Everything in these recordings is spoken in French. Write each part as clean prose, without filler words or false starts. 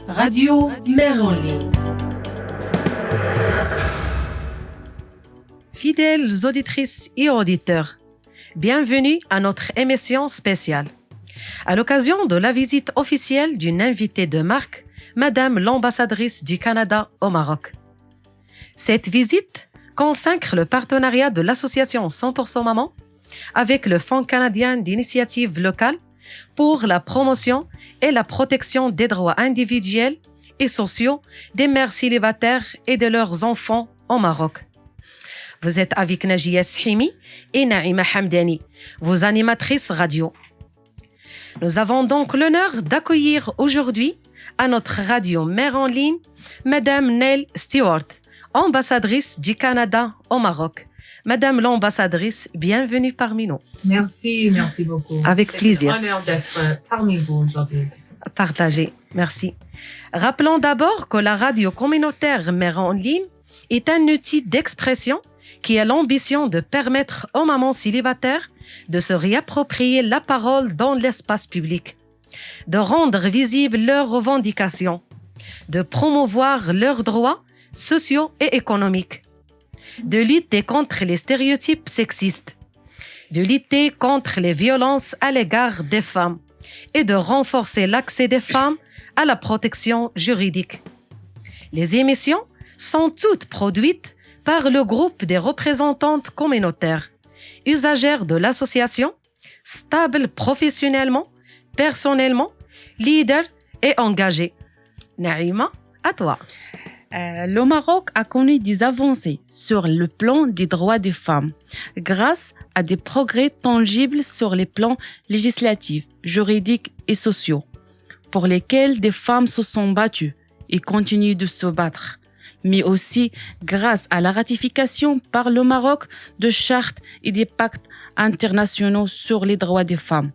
Radio Mère en ligne. Fidèles auditrices et auditeurs, bienvenue à notre émission spéciale. À l'occasion de la visite officielle d'une invitée de marque, Madame l'ambassadrice du Canada au Maroc. Cette visite consacre le partenariat de l'association 100% Maman avec le Fonds canadien d'initiative locale pour la promotion et la protection des droits individuels et sociaux des mères célibataires et de leurs enfants au Maroc. Vous êtes avec Najia Shimi et Naïma Hamdani, vos animatrices radio. Nous avons donc l'honneur d'accueillir aujourd'hui à notre radio Mère en ligne, Madame Nell Stewart, ambassadrice du Canada au Maroc. Madame l'ambassadrice, bienvenue parmi nous. Merci beaucoup. Avec plaisir. C'est un honneur d'être parmi vous aujourd'hui. Partagez, merci. Rappelons d'abord que la radio communautaire Mère en ligne est un outil d'expression qui a l'ambition de permettre aux mamans célibataires de se réapproprier la parole dans l'espace public, de rendre visibles leurs revendications, de promouvoir leurs droits sociaux et économiques, de lutter contre les stéréotypes sexistes, de lutter contre les violences à l'égard des femmes et de renforcer l'accès des femmes à la protection juridique. Les émissions sont toutes produites par le groupe des représentantes communautaires, usagères de l'association, stables professionnellement, personnellement, leaders et engagées. Naïma, à toi. Le Maroc a connu des avancées sur le plan des droits des femmes grâce à des progrès tangibles sur les plans législatifs, juridiques et sociaux, pour lesquels des femmes se sont battues et continuent de se battre, mais aussi grâce à la ratification par le Maroc de chartes et des pactes internationaux sur les droits des femmes.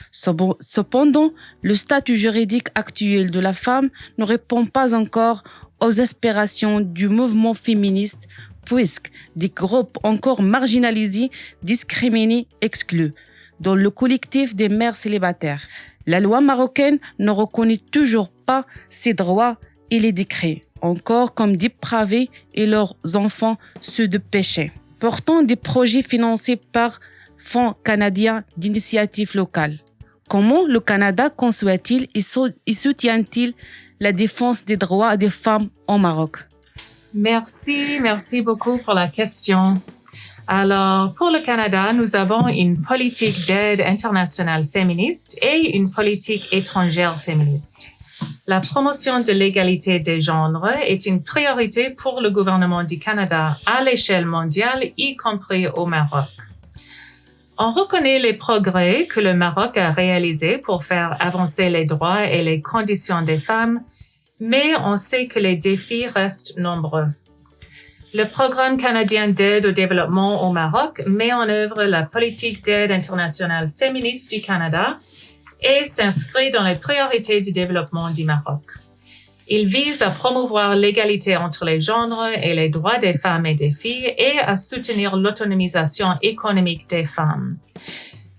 Cependant, le statut juridique actuel de la femme ne répond pas encore aux aspirations du mouvement féministe, puisque des groupes encore marginalisés, discriminés, exclus, dont le collectif des mères célibataires. La loi marocaine ne reconnaît toujours pas ces droits et les décrets, encore comme dépravés et leurs enfants ceux de péché. Pourtant, des projets financés par Fonds canadien d'initiative locale. Comment le Canada conçoit-il et soutient-il la défense des droits des femmes au Maroc? Merci beaucoup pour la question. Alors, pour le Canada, nous avons une politique d'aide internationale féministe et une politique étrangère féministe. La promotion de l'égalité des genres est une priorité pour le gouvernement du Canada à l'échelle mondiale, y compris au Maroc. On reconnaît les progrès que le Maroc a réalisés pour faire avancer les droits et les conditions des femmes, mais on sait que les défis restent nombreux. Le programme canadien d'aide au développement au Maroc met en œuvre la politique d'aide internationale féministe du Canada et s'inscrit dans les priorités du développement du Maroc. Il vise à promouvoir l'égalité entre les genres et les droits des femmes et des filles et à soutenir l'autonomisation économique des femmes.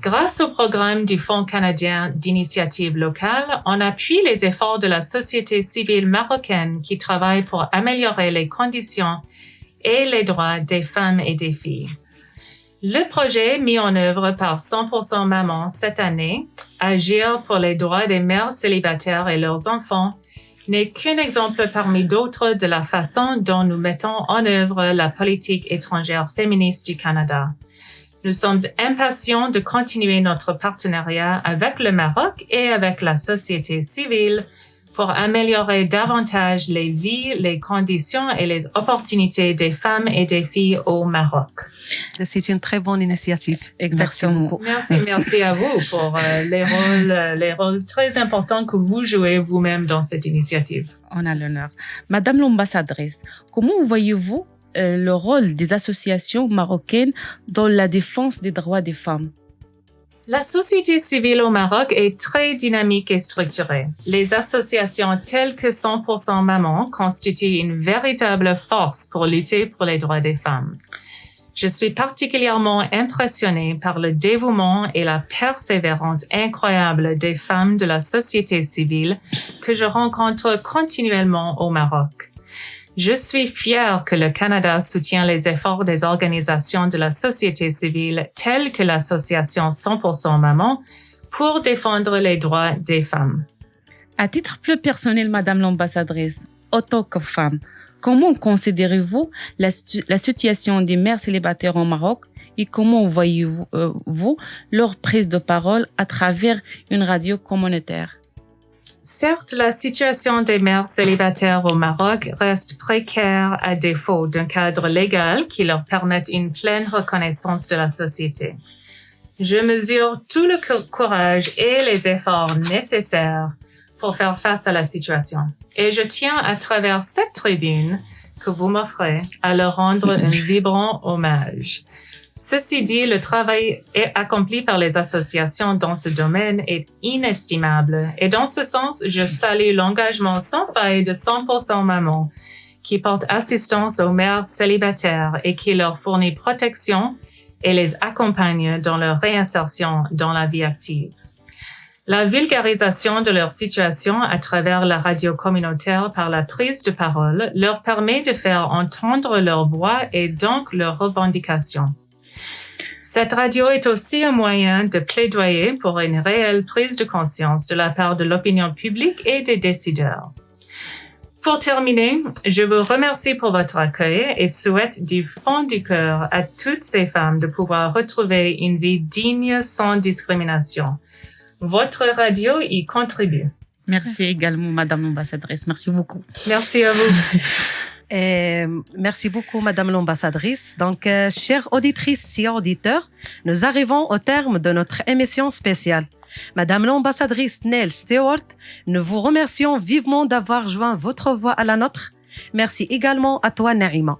Grâce au programme du Fonds canadien d'initiative locale, on appuie les efforts de la société civile marocaine qui travaille pour améliorer les conditions et les droits des femmes et des filles. Le projet mis en œuvre par 100% Maman cette année, Agir pour les droits des mères célibataires et leurs enfants, n'est qu'un exemple parmi d'autres de la façon dont nous mettons en œuvre la politique étrangère féministe du Canada. Nous sommes impatients de continuer notre partenariat avec le Maroc et avec la société civile pour améliorer davantage les vies, les conditions et les opportunités des femmes et des filles au Maroc. C'est une très bonne initiative. Exactement. Merci à vous pour les rôles très importants que vous jouez vous-même dans cette initiative. On a l'honneur. Madame l'ambassadrice, comment voyez-vous le rôle des associations marocaines dans la défense des droits des femmes? La société civile au Maroc est très dynamique et structurée. Les associations telles que 100% Maman constituent une véritable force pour lutter pour les droits des femmes. Je suis particulièrement impressionnée par le dévouement et la persévérance incroyable des femmes de la société civile que je rencontre continuellement au Maroc. Je suis fière que le Canada soutient les efforts des organisations de la société civile telles que l'association 100% Maman pour défendre les droits des femmes. À titre plus personnel, Madame l'ambassadrice, autant que femme, comment considérez-vous la situation des mères célibataires au Maroc et comment voyez-vous leur prise de parole à travers une radio communautaire? Certes, la situation des mères célibataires au Maroc reste précaire à défaut d'un cadre légal qui leur permette une pleine reconnaissance de la société. Je mesure tout le courage et les efforts nécessaires pour faire face à la situation. Et je tiens à travers cette tribune que vous m'offrez à leur rendre un vibrant hommage. Ceci dit, le travail accompli par les associations dans ce domaine est inestimable. Et dans ce sens, je salue l'engagement sans faille de 100% Maman, qui porte assistance aux mères célibataires et qui leur fournit protection et les accompagne dans leur réinsertion dans la vie active. La vulgarisation de leur situation à travers la radio communautaire par la prise de parole leur permet de faire entendre leur voix et donc leurs revendications. Cette radio est aussi un moyen de plaidoyer pour une réelle prise de conscience de la part de l'opinion publique et des décideurs. Pour terminer, je vous remercie pour votre accueil et souhaite du fond du cœur à toutes ces femmes de pouvoir retrouver une vie digne sans discrimination. Votre radio y contribue. Merci également, Madame l'ambassadrice. Merci beaucoup. Merci à vous. Merci beaucoup, Madame l'ambassadrice. Donc, chères auditrices et auditeurs, nous arrivons au terme de notre émission spéciale. Madame l'ambassadrice Nell Stewart, nous vous remercions vivement d'avoir joint votre voix à la nôtre. Merci également à toi, Naïma.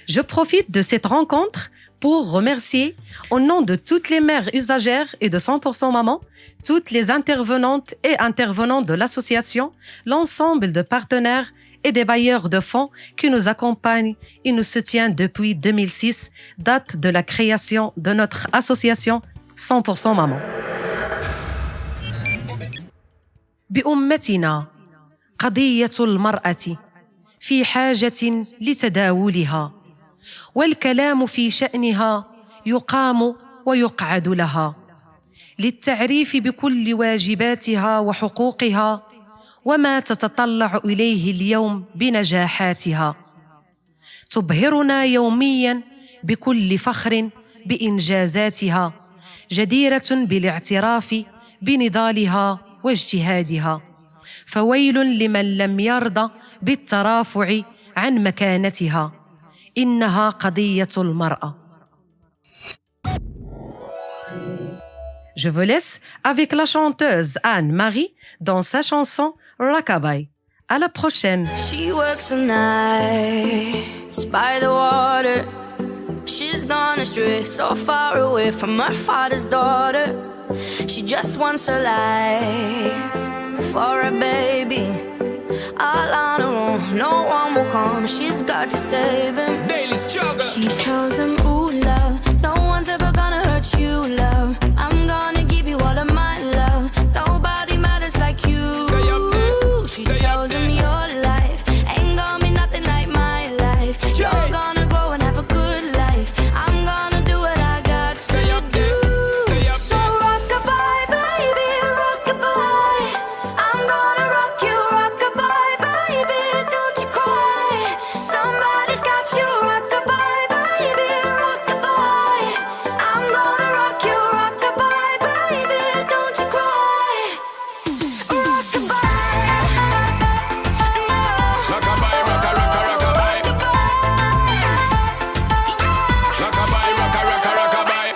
Je profite de cette rencontre pour remercier, au nom de toutes les mères usagères et de 100% Maman, toutes les intervenantes et intervenants de l'association, l'ensemble de partenaires et des bailleurs de fonds qui nous accompagnent et nous soutiennent depuis 2006, date de la création de notre association 100% Maman. بأمتنا قضية المرأة في حاجة لتداولها والكلام في شأنها يقام ويقعد لها للتعريف بكل واجباتها وحقوقها وما تتطلع إليه اليوم بنجاحاتها تبهرنا يومياً بكل فخر بإنجازاتها جديرة بالاعتراف بنضالها واجتهادها فويل لمن لم يرضى بالترافع عن مكانتها إنها قضية المرأة. Je vous laisse avec la chanteuse Anne-Marie dans sa chanson Rockabye. À la prochaine. She works the nights by the water. She's gone astray, so far away from her father's daughter. She just wants a life for a baby. All on her own, no one will come. She's got to save him. Daily struggle. She tells him, ooh, love, no one's ever gonna hurt you, love. I'm gonna give you all of my love. Nobody matters like you. Stay up there. She Stay tells up him there. your life ain't gonna be nothing like my life. You're gonna grow and have a good life. I'm gonna do what I got to Stay up there. Stay up so there. rockabye, baby, rockabye. I'm gonna rock you, rockabye, baby. Don't you cry. Somebody's got you, rockabye, baby, rockabye. I'm gonna rock you, rockabye, baby. Don't you cry. Rockabye. Rockabye, rocka, rocka, rockabye. Rockabye, rocka, rocka, rockabye.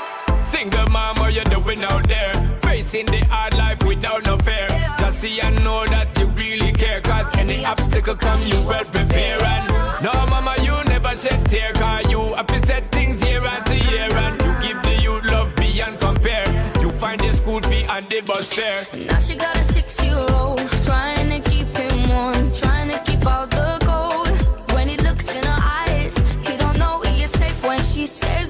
Single mom, what you doing out there? Facing the hard life without no fear. Just see and know that you really care. Cause any obstacle come, you well prepare. And no, mama, you never shed tear. Cause you have to set things year after year. And you give the youth love beyond compare. You find the school fee and the bus fare. Now she got a 6-year-old, trying to keep him warm, trying to keep out the cold. When he looks in her eyes, he don't know he is safe when she says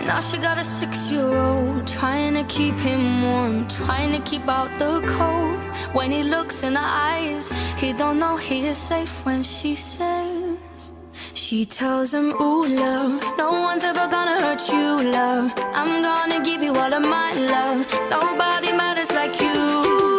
Now she got a 6-year-old, trying to keep him warm, trying to keep out the cold. When he looks in her eyes, he don't know he is safe when she says, she tells him, ooh, love, no one's ever gonna hurt you, love. I'm gonna give you all of my love. Nobody matters like you.